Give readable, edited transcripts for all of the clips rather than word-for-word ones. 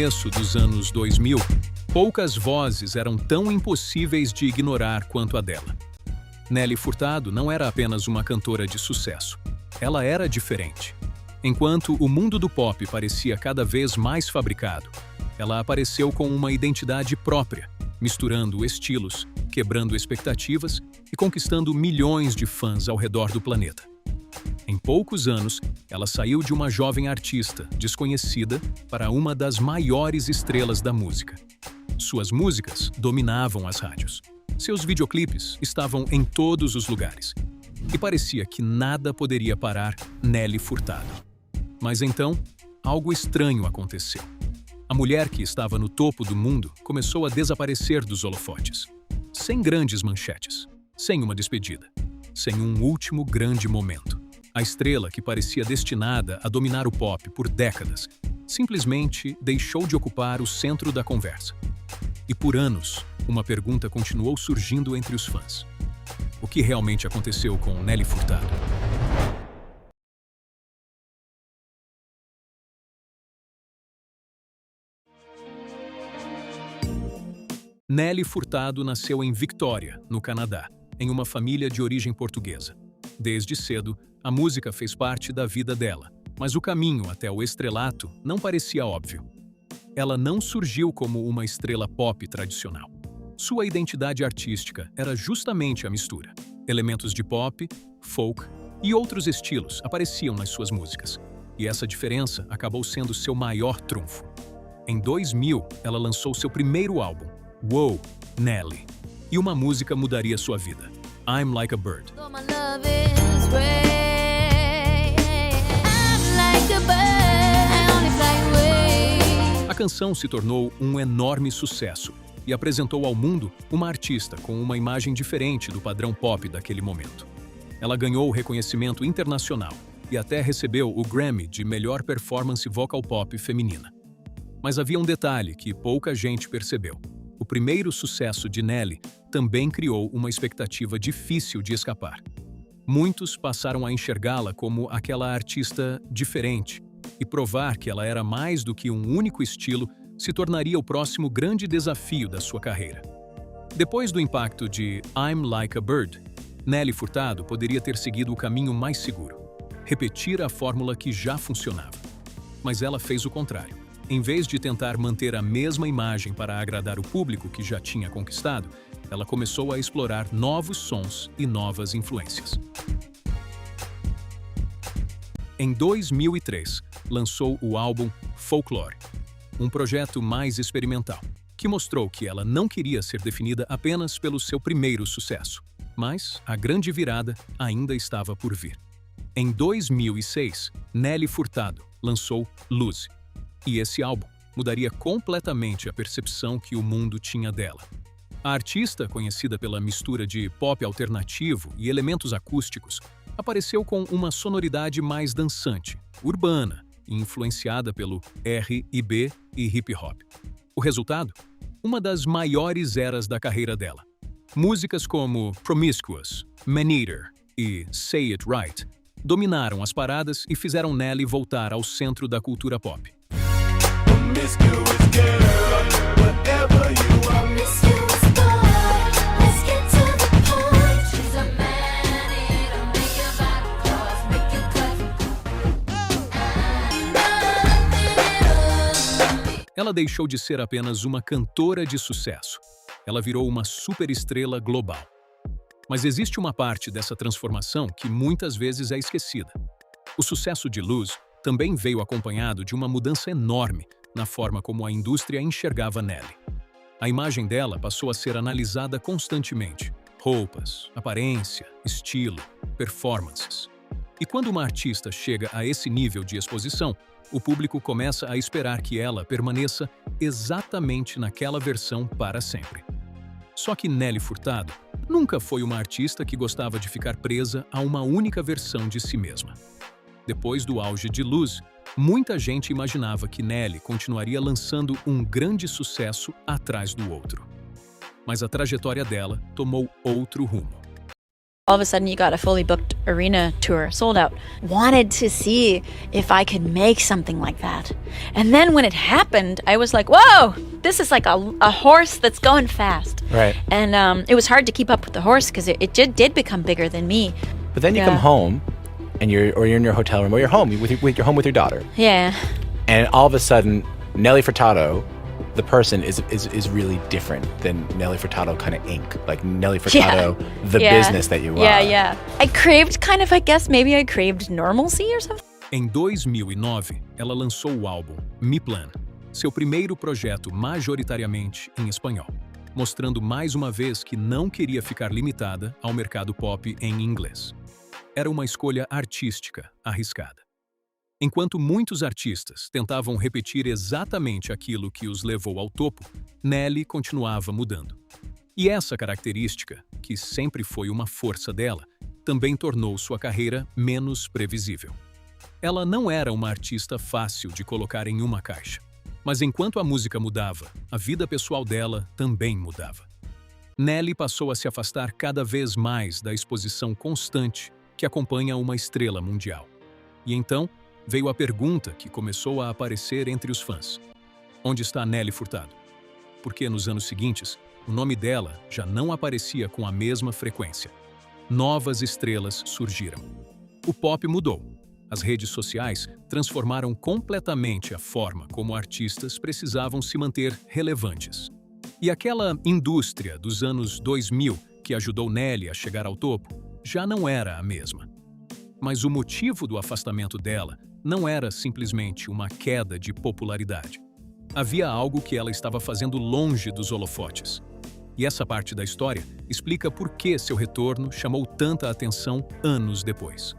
começo dos anos 2000, poucas vozes eram tão impossíveis de ignorar quanto a dela. Nelly Furtado não era apenas uma cantora de sucesso. Ela era diferente. Enquanto o mundo do pop parecia cada vez mais fabricado, ela apareceu com uma identidade própria, misturando estilos, quebrando expectativas e conquistando milhões de fãs ao redor do planeta. Em poucos anos, ela saiu de uma jovem artista desconhecida para uma das maiores estrelas da música. Suas músicas dominavam as rádios. Seus videoclipes estavam em todos os lugares. E parecia que nada poderia parar Nelly Furtado. Mas então, algo estranho aconteceu. A mulher que estava no topo do mundo começou a desaparecer dos holofotes. Sem grandes manchetes, sem uma despedida, sem um último grande momento. A estrela que parecia destinada a dominar o pop por décadas, simplesmente deixou de ocupar o centro da conversa. E por anos, uma pergunta continuou surgindo entre os fãs. O que realmente aconteceu com Nelly Furtado? Nelly Furtado nasceu em Victoria, no Canadá, em uma família de origem portuguesa. Desde cedo, a música fez parte da vida dela, mas o caminho até o estrelato não parecia óbvio. Ela não surgiu como uma estrela pop tradicional. Sua identidade artística era justamente a mistura. Elementos de pop, folk e outros estilos apareciam nas suas músicas, e essa diferença acabou sendo seu maior trunfo. Em 2000, ela lançou seu primeiro álbum, Whoa, Nelly, e uma música mudaria sua vida, I'm Like a Bird. A canção se tornou um enorme sucesso e apresentou ao mundo uma artista com uma imagem diferente do padrão pop daquele momento. Ela ganhou reconhecimento internacional e até recebeu o Grammy de melhor performance vocal pop feminina. Mas havia um detalhe que pouca gente percebeu. O primeiro sucesso de Nelly também criou uma expectativa difícil de escapar. Muitos passaram a enxergá-la como aquela artista diferente, e provar que ela era mais do que um único estilo se tornaria o próximo grande desafio da sua carreira. Depois do impacto de I'm Like a Bird, Nelly Furtado poderia ter seguido o caminho mais seguro, repetir a fórmula que já funcionava. Mas ela fez o contrário. Em vez de tentar manter a mesma imagem para agradar o público que já tinha conquistado, ela começou a explorar novos sons e novas influências. Em 2003, lançou o álbum Folklore, um projeto mais experimental, que mostrou que ela não queria ser definida apenas pelo seu primeiro sucesso, mas a grande virada ainda estava por vir. Em 2006, Nelly Furtado lançou Lose. E esse álbum mudaria completamente a percepção que o mundo tinha dela. A artista, conhecida pela mistura de pop alternativo e elementos acústicos, apareceu com uma sonoridade mais dançante, urbana e influenciada pelo R&B e hip-hop. O resultado? Uma das maiores eras da carreira dela. Músicas como Promiscuous, Man-Eater e Say It Right dominaram as paradas e fizeram Nelly voltar ao centro da cultura pop. Ela deixou de ser apenas uma cantora de sucesso. Ela virou uma superestrela global. Mas existe uma parte dessa transformação que muitas vezes é esquecida. O sucesso de Lose também veio acompanhado de uma mudança enorme na forma como a indústria enxergava Nelly. A imagem dela passou a ser analisada constantemente. Roupas, aparência, estilo, performances. E quando uma artista chega a esse nível de exposição, o público começa a esperar que ela permaneça exatamente naquela versão para sempre. Só que Nelly Furtado nunca foi uma artista que gostava de ficar presa a uma única versão de si mesma. Depois do auge de Lose, muita gente imaginava que Nelly continuaria lançando um grande sucesso atrás do outro. Mas a trajetória dela tomou outro rumo. All of a sudden, you got a fully booked arena tour, sold out. Wanted to see if I could make something like that. And then when it happened, I was like, whoa, this is like a horse that's going fast. Right. And it was hard to keep up with the horse because it did become bigger than me. But then you come home, and you're in your hotel room, or you're home you're home with your daughter. Yeah. And all of a sudden, Nelly Furtado, the person, is really different than Nelly Furtado kind of Inc. Like Nelly Furtado, the business that you are. Yeah. I craved maybe I craved normalcy or something. Em 2009, ela lançou o álbum Mi Plan, seu primeiro projeto majoritariamente em espanhol, mostrando mais uma vez que não queria ficar limitada ao mercado pop em inglês. Era uma escolha artística arriscada. Enquanto muitos artistas tentavam repetir exatamente aquilo que os levou ao topo, Nelly continuava mudando. E essa característica, que sempre foi uma força dela, também tornou sua carreira menos previsível. Ela não era uma artista fácil de colocar em uma caixa, mas enquanto a música mudava, a vida pessoal dela também mudava. Nelly passou a se afastar cada vez mais da exposição constante que acompanha uma estrela mundial. E então, veio a pergunta que começou a aparecer entre os fãs. Onde está Nelly Furtado? Porque nos anos seguintes, o nome dela já não aparecia com a mesma frequência. Novas estrelas surgiram. O pop mudou. As redes sociais transformaram completamente a forma como artistas precisavam se manter relevantes. E aquela indústria dos anos 2000 que ajudou Nelly a chegar ao topo já não era a mesma. Mas o motivo do afastamento dela não era simplesmente uma queda de popularidade. Havia algo que ela estava fazendo longe dos holofotes. E essa parte da história explica por que seu retorno chamou tanta atenção anos depois.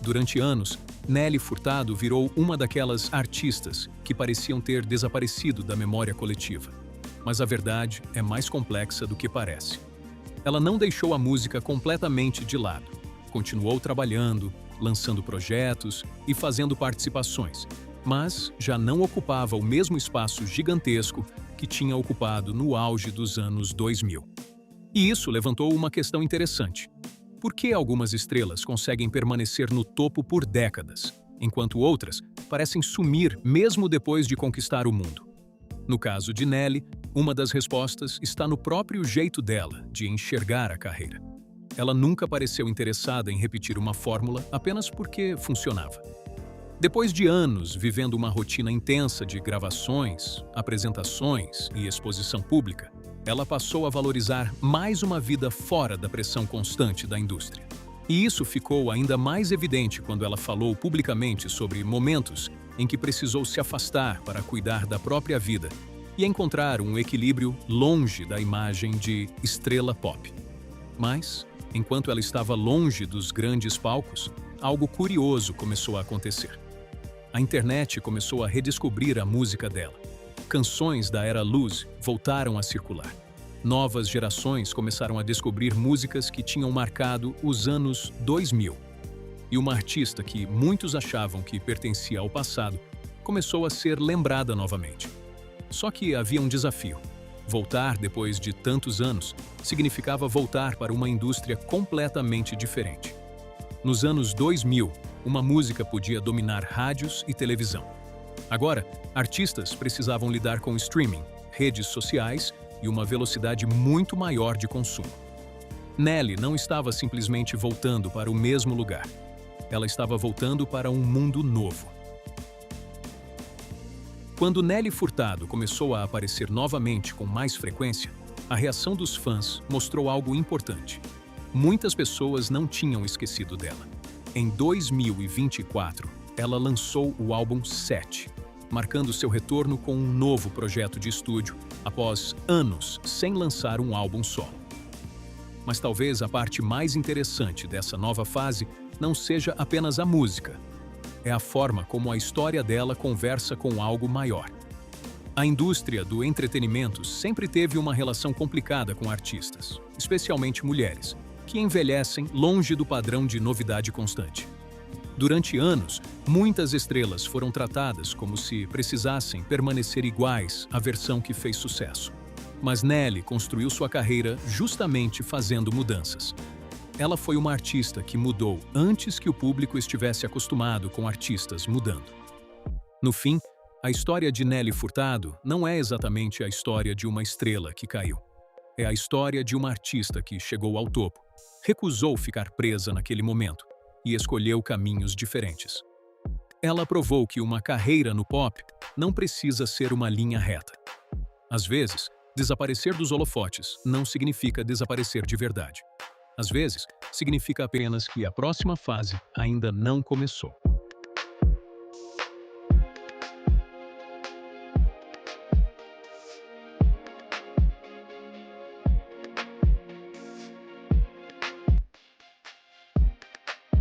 Durante anos, Nelly Furtado virou uma daquelas artistas que pareciam ter desaparecido da memória coletiva. Mas a verdade é mais complexa do que parece. Ela não deixou a música completamente de lado. Continuou trabalhando, lançando projetos e fazendo participações, mas já não ocupava o mesmo espaço gigantesco que tinha ocupado no auge dos anos 2000. E isso levantou uma questão interessante. Por que algumas estrelas conseguem permanecer no topo por décadas, enquanto outras parecem sumir mesmo depois de conquistar o mundo? No caso de Nelly, uma das respostas está no próprio jeito dela de enxergar a carreira. Ela nunca pareceu interessada em repetir uma fórmula apenas porque funcionava. Depois de anos vivendo uma rotina intensa de gravações, apresentações e exposição pública, ela passou a valorizar mais uma vida fora da pressão constante da indústria. E isso ficou ainda mais evidente quando ela falou publicamente sobre momentos em que precisou se afastar para cuidar da própria vida e encontrar um equilíbrio longe da imagem de estrela pop. Mas, enquanto ela estava longe dos grandes palcos, algo curioso começou a acontecer. A internet começou a redescobrir a música dela. Canções da era Luz voltaram a circular. Novas gerações começaram a descobrir músicas que tinham marcado os anos 2000. E uma artista que muitos achavam que pertencia ao passado começou a ser lembrada novamente. Só que havia um desafio. Voltar depois de tantos anos significava voltar para uma indústria completamente diferente. Nos anos 2000, uma música podia dominar rádios e televisão. Agora, artistas precisavam lidar com streaming, redes sociais e uma velocidade muito maior de consumo. Nelly não estava simplesmente voltando para o mesmo lugar. Ela estava voltando para um mundo novo. Quando Nelly Furtado começou a aparecer novamente com mais frequência, a reação dos fãs mostrou algo importante. Muitas pessoas não tinham esquecido dela. Em 2024, ela lançou o álbum 7, marcando seu retorno com um novo projeto de estúdio após anos sem lançar um álbum solo. Mas talvez a parte mais interessante dessa nova fase não seja apenas a música. É a forma como a história dela conversa com algo maior. A indústria do entretenimento sempre teve uma relação complicada com artistas, especialmente mulheres, que envelhecem longe do padrão de novidade constante. Durante anos, muitas estrelas foram tratadas como se precisassem permanecer iguais à versão que fez sucesso. Mas Nelly construiu sua carreira justamente fazendo mudanças. Ela foi uma artista que mudou antes que o público estivesse acostumado com artistas mudando. No fim, a história de Nelly Furtado não é exatamente a história de uma estrela que caiu. É a história de uma artista que chegou ao topo, recusou ficar presa naquele momento e escolheu caminhos diferentes. Ela provou que uma carreira no pop não precisa ser uma linha reta. Às vezes, desaparecer dos holofotes não significa desaparecer de verdade. Às vezes, significa apenas que a próxima fase ainda não começou.